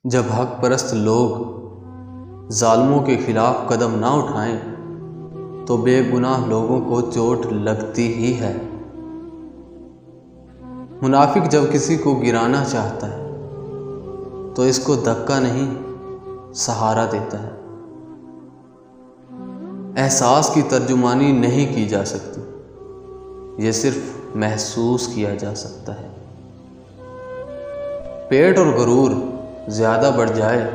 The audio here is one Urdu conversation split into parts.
جب حق پرست لوگ ظالموں کے خلاف قدم نہ اٹھائیں تو بے گناہ لوگوں کو چوٹ لگتی ہی ہے۔ منافق جب کسی کو گرانا چاہتا ہے تو اس کو دھکا نہیں سہارا دیتا ہے۔ احساس کی ترجمانی نہیں کی جا سکتی، یہ صرف محسوس کیا جا سکتا ہے۔ پیٹ اور غرور زیادہ بڑھ جائے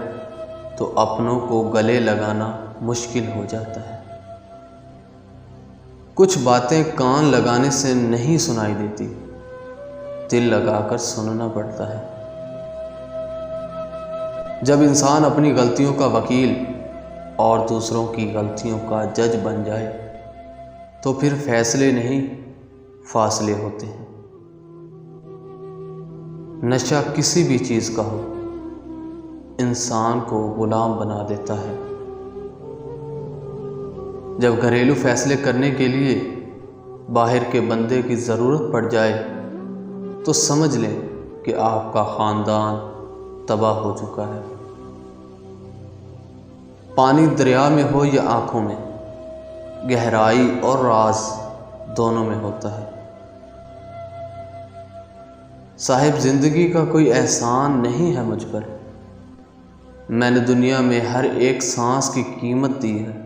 تو اپنوں کو گلے لگانا مشکل ہو جاتا ہے۔ کچھ باتیں کان لگانے سے نہیں سنائی دیتی، دل لگا کر سننا پڑتا ہے۔ جب انسان اپنی غلطیوں کا وکیل اور دوسروں کی غلطیوں کا جج بن جائے تو پھر فیصلے نہیں فاصلے ہوتے ہیں۔ نشہ کسی بھی چیز کا ہو، انسان کو غلام بنا دیتا ہے۔ جب گھریلو فیصلے کرنے کے لیے باہر کے بندے کی ضرورت پڑ جائے تو سمجھ لیں کہ آپ کا خاندان تباہ ہو چکا ہے۔ پانی دریا میں ہو یا آنکھوں میں، گہرائی اور راز دونوں میں ہوتا ہے۔ صاحب زندگی کا کوئی احسان نہیں ہے مجھ پر، میں نے دنیا میں ہر ایک سانس کی قیمت دی ہے۔